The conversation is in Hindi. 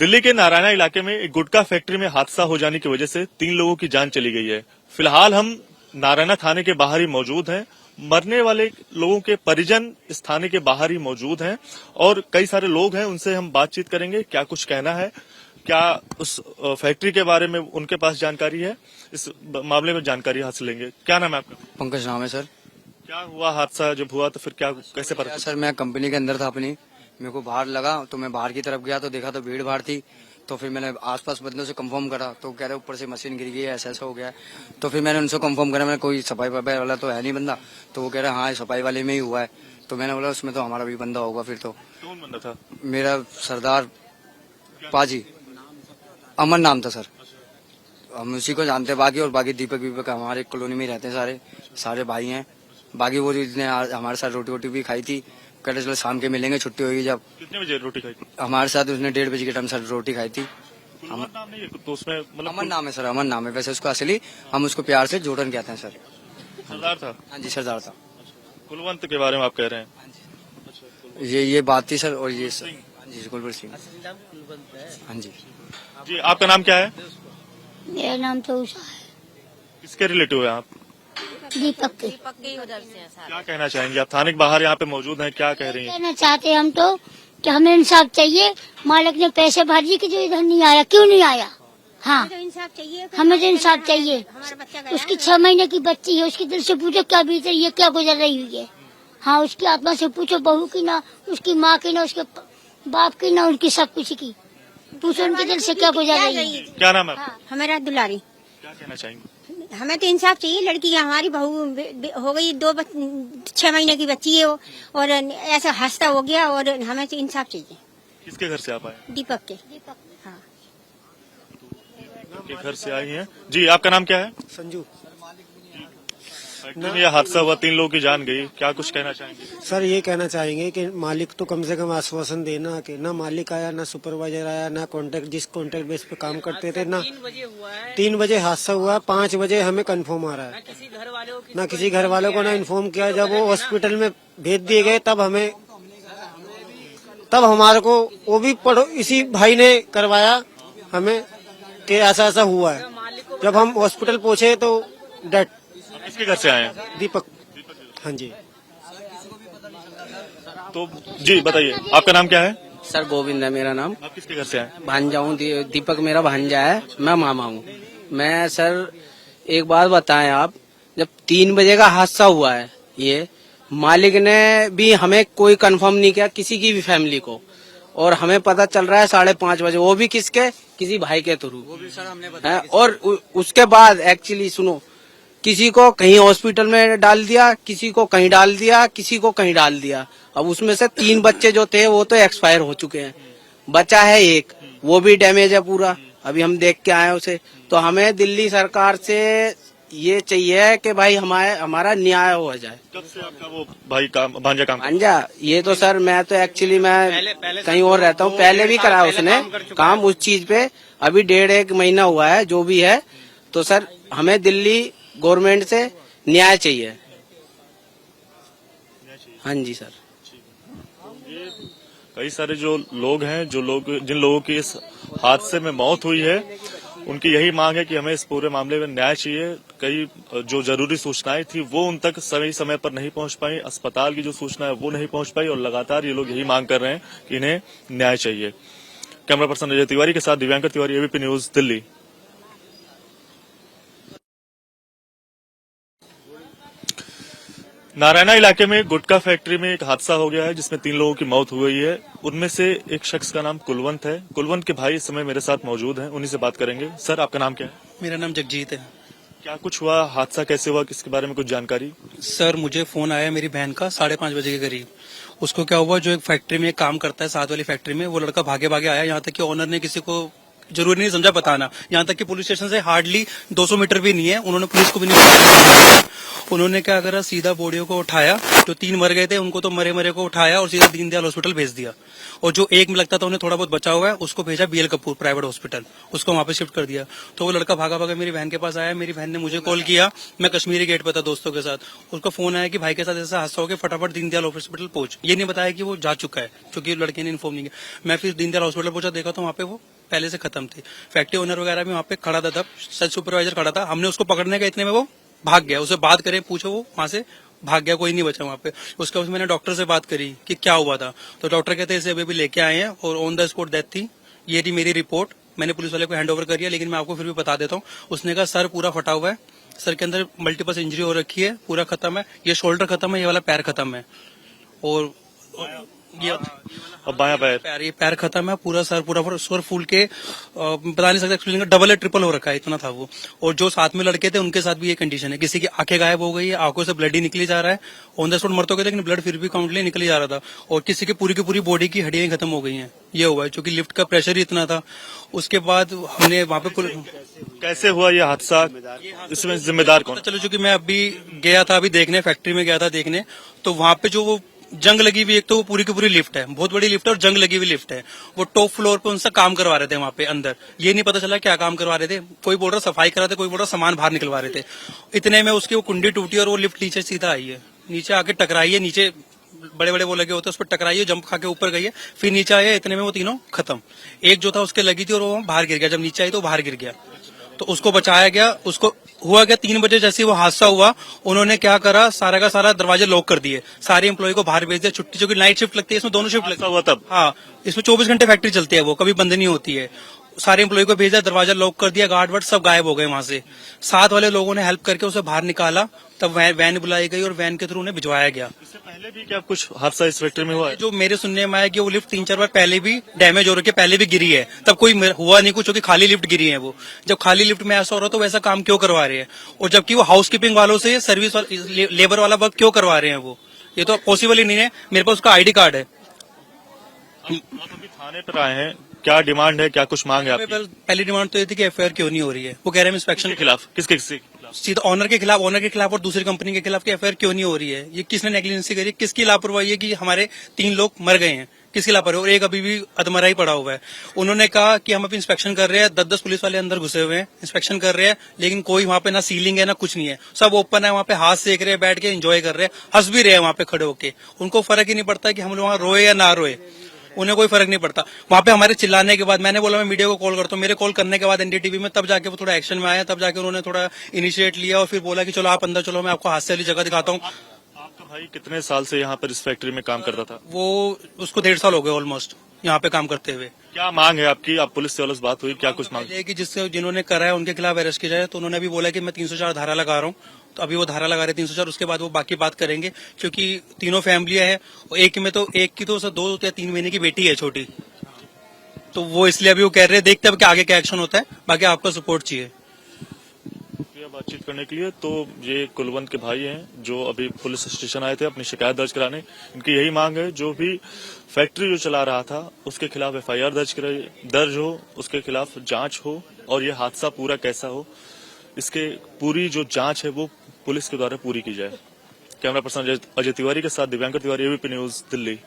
दिल्ली के नारायणा इलाके में एक गुटखा फैक्ट्री में हादसा हो जाने की वजह से 3 लोगों की जान चली गई है। फिलहाल हम नारायणा थाने के बाहर ही मौजूद हैं। मरने वाले लोगों के परिजन इस थाने के बाहर ही मौजूद हैं और कई सारे लोग हैं, उनसे हम बातचीत करेंगे। क्या कुछ कहना है, क्या उस फैक्ट्री के बारे में उनके पास जानकारी है, इस मामले में जानकारी हासिल लेंगे। क्या नाम है आपका? पंकज नाम है सर। क्या हुआ हादसा? जब हुआ तो फिर क्या, कैसे पता? सर मैं कंपनी के अंदर था अपनी, मेरे को बाहर लगा तो मैं बाहर की तरफ गया तो देखा तो भीड़ भाड़ थी। तो फिर मैंने आसपास बंदों से कंफर्म करा तो कह रहे ऊपर से मशीन गिर गई है, ऐसा ऐसा हो गया। तो फिर मैंने उनसे कंफर्म करा, मैं कोई सफाई वफाई वाला तो है नहीं बंदा। तो वो कह रहे हाँ सफाई वाले में ही हुआ है। तो मैंने बोला उसमें तो हमारा भी बंदा होगा। फिर तो कौन बंदा था? मेरा सरदार पाजी अमन नाम था सर। हम उसी को जानते हैं। बाकी और बाकी दीपक वीपक हमारे कॉलोनी में ही रहते हैं, सारे भाई हैं। बाकी वो जिसने हमारे साथ रोटी वोटी भी खाई थी, कहते चलो शाम के मिलेंगे, छुट्टी होगी जब। कितने बजे रोटी खाई? हमारे साथ उसने 1:30 बजे के टाइम सर रोटी खाई थी। नाम नहीं है तो उसमें मतलब अमन नाम है सर, अमन नाम है। वैसे उसका असली हम उसको प्यार से जोड़न कहते हैं सर। सरदार था? हाँ जी सरदार था। कुलवंत के बारे में आप कह रहे हैं? ये बात थी सर। और ये सर हाँ जी कुलवंत सिंह। हाँ जी। जी आपका नाम क्या है? मेरा नाम तो उषा है। किसके रिलेटिव है आप? दीपक के। उधर से है सारे। क्या कहना चाहेंगे आप? थाने के बाहर यहाँ पे मौजूद हैं, क्या कह रही हैं? कहना चाहते हैं हम तो कि हमें इंसाफ चाहिए। मालिक ने पैसे भर दिए कि जो इधर नहीं आया, क्यों नहीं आया? हाँ इंसाफ चाहिए। हमें तो इंसाफ चाहिए। हमारा बच्चा गया उसकी 6 महीने की बच्ची है, उसकी दिल से पूछो क्या बीत रही है, क्या गुजर रही हुई है। हाँ उसकी आत्मा से पूछो, बहू की ना, उसकी माँ की ना, उसके बाप की ना, उनकी सब कुछ की पूछो, उनके दिल से क्या गुजर रही है। क्या नाम है आपका? हमारा दुलारी। क्या कहना चाहेंगे? हमें तो इंसाफ चाहिए। लड़की हमारी बहू हो गई 6 महीने की बच्ची है वो, और ऐसा हादसा हो गया और हमें तो इंसाफ चाहिए। किसके घर से आप आए? दीपक के। हाँ के घर से आई हैं। जी आपका नाम क्या है? संजू। फैक्ट्री में यह हादसा हुआ, 3 लोगों की जान गई, क्या कुछ कहना चाहेंगे? सर ये कहना चाहेंगे कि मालिक तो कम से कम आश्वासन देना कि ना मालिक आया, ना सुपरवाइजर आया, ना कॉन्ट्रैक्ट, जिस कॉन्ट्रैक्ट बेस पे काम करते थे ना। 3 बजे हादसा हुआ, 5 बजे हमें कंफर्म आ रहा है। ना किसी घर वालों को ना इन्फॉर्म किया। जब वो हॉस्पिटल में भेज दिए गए तब हमारे को वो भी इसी भाई ने करवाया हमें कि ऐसा ऐसा हुआ है। जब हम हॉस्पिटल पहुंचे तो डेथ। किसके घर से आए हैं? दीपक। हाँ जी। तो जी बताइए, आपका नाम क्या है? सर गोविंद है मेरा नाम। आप किसके घर से आए? भांजा हूँ, दीपक मेरा भांजा है, मैं मामा हूँ। मैं सर एक बात बताएं आप, जब 3 बजे का हादसा हुआ है, ये मालिक ने भी हमें कोई कंफर्म नहीं किया, किसी की भी फैमिली को, और हमें पता चल रहा है 5:30 बजे, वो भी किसके, किसी भाई के थ्रू। वो भी सर हमने बताया। और उसके बाद एक्चुअली सुनो, किसी को कहीं हॉस्पिटल में डाल दिया, किसी को कहीं डाल दिया, किसी को कहीं डाल दिया। अब उसमें से 3 बच्चे जो थे वो तो एक्सपायर हो चुके हैं, बचा है एक, वो भी डैमेज है पूरा, अभी हम देख के आए उसे। तो हमें दिल्ली सरकार से ये चाहिए कि भाई हमारा न्याय हो जाए। कब से आपका वो भाई भांजा काम? भांजा ये तो सर मैं तो एक्चुअली मैं कहीं और रहता हूँ, पहले भी करा उसने काम उस चीज पे। अभी 1.5 महीना हुआ है जो भी है। तो सर हमें दिल्ली गवर्नमेंट से न्याय चाहिए। हाँ जी सर। कई सारे जो लोग हैं, जिन लोगों की इस हादसे में मौत हुई है, उनकी यही मांग है कि हमें इस पूरे मामले में न्याय चाहिए। कई जो जरूरी सूचनाएं थी वो उन तक सही समय पर नहीं पहुंच पाई, अस्पताल की जो सूचना है वो नहीं पहुंच पाई, और लगातार ये लोग यही मांग कर रहे हैं कि इन्हें न्याय चाहिए। कैमरा पर्सन अजय तिवारी के साथ दिव्यांकर तिवारी, एबीपी न्यूज, दिल्ली। नारायणा इलाके में गुटखा फैक्ट्री में एक हादसा हो गया है जिसमें 3 लोगों की मौत हो गई है। उनमें से एक शख्स का नाम कुलवंत है। कुलवंत के भाई इस समय मेरे साथ मौजूद हैं, उन्हीं से बात करेंगे। सर आपका नाम क्या है? मेरा नाम जगजीत है। क्या कुछ हुआ, हादसा कैसे हुआ, किसके बारे में कुछ जानकारी? सर मुझे फोन आया मेरी बहन का 5:30 बजे के करीब। उसको क्या हुआ, जो एक फैक्ट्री में काम करता है, साथ वाली फैक्ट्री में, वो लड़का भागे भागे आया। यहाँ तक कि ओनर ने किसी को जरूरी नहीं समझा बताना। यहाँ तक कि पुलिस स्टेशन से हार्डली 200 मीटर भी नहीं है, उन्होंने पुलिस को भी नहीं बताया। उन्होंने क्या करा, सीधा बॉडियों को उठाया, जो 3 मर गए थे उनको तो मरे मरे को उठाया और सीधा दीनदयाल हॉस्पिटल भेज दिया। और जो एक में लगता था उन्हें थोड़ा बहुत बचा हुआ है उसको भेजा BL कपूर प्राइवेट हॉस्पिटल, उसको वहां पे शिफ्ट कर दिया। तो वो लड़का भागा भागा मेरी बहन के पास आया, मेरी बहन ने मुझे कॉल किया, मैं कश्मीरी गेट पे था दोस्तों के साथ, उसका फोन आया कि भाई के साथ ऐसा हादसा हो गया, फटाफट दीनदयाल हॉस्पिटल पहुंच। ये नहीं बताया कि वो जा चुका है, क्योंकि लड़के ने इन्फॉर्म नहीं किया। मैं फिर दीनदयाल हॉस्पिटल पहुंचा, देखा तो वहां पे वो पहले से खत्म थे। फैक्ट्री ओनर वगैरह भी वहां पे खड़ा था, तब सच सुपरवाइजर खड़ा था। हमने उसको पकड़ने का, इतने में वो भाग गया। उसे बात करें, पूछो, वो वहां से भाग गया, कोई नहीं बचा वहां पे। उसके बाद मैंने डॉक्टर से बात करी कि क्या हुआ था, तो डॉक्टर कहते हैं इसे अभी लेके आए हैं और ऑन द स्पॉट डेथ थी। ये थी मेरी रिपोर्ट, मैंने पुलिस वाले को हैंड ओवर कर दिया, लेकिन मैं आपको फिर भी बता देता हूँ। उसने कहा सर पूरा फटा हुआ है, सर के अंदर मल्टीपल इंजरी हो रखी है, पूरा खत्म है, ये शोल्डर खत्म है, ये वाला पैर खत्म है, और ये अब बायां पैर, ये पैर खत्म है, पूरा सर पूरा सर फूल के बता नहीं सकता एक्सप्लेन, डबल है ट्रिपल हो रखा है, इतना था वो। और जो साथ में लड़के थे उनके साथ भी ये कंडीशन है, किसी की आंखें गायब हो गई है, आंखों से ब्लड ही निकली जा रहा है, ऑन द स्पॉट मर तो गए लेकिन ब्लड फिर भी काउंटली निकली जा रहा था। और किसी की पूरी बॉडी की हड्डियां खत्म हो गई हैं, ये हुआ है, क्योंकि लिफ्ट का प्रेशर ही इतना था। उसके बाद हमने वहां पे कैसे हुआ ये हादसा, इसमें जिम्मेदार कौन? चलो, चूंकि मैं अभी गया था, अभी देखने फैक्ट्री में गया था देखने, तो वहां पे जो वो जंग लगी हुई, एक तो वो पूरी की पूरी लिफ्ट है, बहुत बड़ी लिफ्ट है और जंग लगी हुई लिफ्ट है। वो टॉप फ्लोर पे उनसे काम करवा रहे थे वहां पे अंदर, ये नहीं पता चला क्या काम करवा रहे थे। कोई बोल रहा सफाई करा थे, कोई बोल रहा सामान बाहर निकलवा रहे थे। इतने में उसकी वो कुंडी टूटी और वो लिफ्ट नीचे सीधा आई है, नीचे आके टकराई है, नीचे बड़े बड़े वो लगे होते हैं, उस पर टकराई है, जंप खा के ऊपर गई है, फिर नीचे आया, इतने में वो तीनों खत्म। एक जो था उसके लगी थी और वो बाहर गिर गया, जब नीचे आई तो बाहर गिर गया, तो उसको बचाया गया। उसको हुआ क्या, 3 बजे जैसे वो हादसा हुआ, उन्होंने क्या करा, सारा का सारा दरवाजे लॉक कर दिए, सारे एम्प्लॉय को बाहर भेज दिया, छुट्टी, जो कि नाइट शिफ्ट लगती है, इसमें दोनों शिफ्ट लगती है। हुआ तब? हाँ, इसमें 24 घंटे फैक्ट्री चलती है, वो कभी बंद नहीं होती है। सारे एम्प्लॉय को भेजा, दरवाजा लॉक कर दिया, गार्ड वार्ड सब गायब हो गए वहां से। साथ वाले लोगों ने हेल्प करके उसे बाहर निकाला, तब वैन बुलाई गई और वैन के थ्रू उन्हें भिजवाया गया। इससे पहले भी क्या कुछ हादसा इस फैक्ट्री में हुआ है? जो मेरे सुनने में आया कि वो लिफ्ट 3-4 बार पहले भी डैमेज हो रखी है, पहले भी गिरी है, तब कोई हुआ नहीं कुछ, क्योंकि खाली लिफ्ट गिरी है वो। जब खाली लिफ्ट में ऐसा हो रहा तो वैसा काम क्यों करवा रहे हैं, और जबकि वो हाउसकीपिंग वालों से सर्विस लेबर वाला वर्क क्यों करवा रहे हैं वो, ये तो पॉसिबल ही नहीं है। मेरे पास उसका ID कार्ड है। आप अभी थाने पर आए हैं, क्या डिमांड है, क्या कुछ मांग है आपकी? पहली डिमांड तो ये थी कि FIR क्यों नहीं हो रही है, वो कह रहे हैं इंस्पेक्शन के खिलाफ, किसके खिलाफ? सीधा ऑनर के खिलाफ और दूसरी कंपनी के खिलाफ की FIR क्यों नहीं हो रही है, ये किसने नेग्लिजेंसी करी, किसकी लापरवाही है कि हमारे 3 लोग मर गए हैं, किसकी लापरवाही, और एक अभी भी अधमरा ही पड़ा हुआ है। उन्होंने कहा कि हम अभी इंस्पेक्शन कर रहे हैं, 10-10 पुलिस वाले अंदर घुसे हुए हैं, इंस्पेक्शन कर रहे हैं, लेकिन कोई वहां पे ना सीलिंग है ना कुछ नहीं है, सब ओपन है, वहां पे हाथ सेक रहे हैं, बैठ के एंजॉय कर रहे हैं, हंस भी रहे हैं वहां पे खड़े होके। उनको फर्क ही नहीं पड़ता कि हम लोग वहां रोए या ना रोए, उन्हें कोई फर्क नहीं पड़ता। वहां पे हमारे चिल्लाने के बाद मैंने बोला मैं मीडिया को कॉल करता हूँ, मेरे कॉल करने के बाद NDTV में तब जाके वो थोड़ा एक्शन में आया, तब जाके उन्होंने थोड़ा इनिशिएट लिया और फिर बोला कि चलो आप अंदर चलो, मैं आपको हादसे वाली जगह दिखाता हूँ। आपका भाई कितने साल से यहाँ पर इस फैक्ट्री में काम करता था? वो उसको 1.5 साल हो गए ऑलमोस्ट यहाँ पे काम करते हुए। क्या मांग है आपकी? आप पुलिस से वालों से बात हुई, क्या कुछ मांग? कि जिन्होंने करा है उनके खिलाफ अरेस्ट किया जाए, तो उन्होंने अभी बोला कि मैं 304 धारा लगा रहा हूँ, तो अभी वो धारा लगा रहे 304, उसके बाद वो बाकी बात करेंगे, क्योंकि तीनों फैमिलियां हैं, एक की तो 2 या 3 महीने की बेटी है छोटी, तो वो इसलिए अभी वो कह रहे हैं, देखते हैं अब आगे क्या एक्शन होता है, बाकी आपका सपोर्ट चाहिए। बातचीत करने के लिए तो ये कुलवंत के भाई हैं जो अभी पुलिस स्टेशन आए थे अपनी शिकायत दर्ज कराने। इनकी यही मांग है, जो भी फैक्ट्री जो चला रहा था उसके खिलाफ FIR दर्ज हो, उसके खिलाफ जांच हो, और ये हादसा पूरा कैसा हो इसके पूरी जो जांच है वो पुलिस के द्वारा पूरी की जाए। कैमरा पर्सन अजय तिवारी के साथ दिव्यांकर तिवारी, ABP न्यूज, दिल्ली।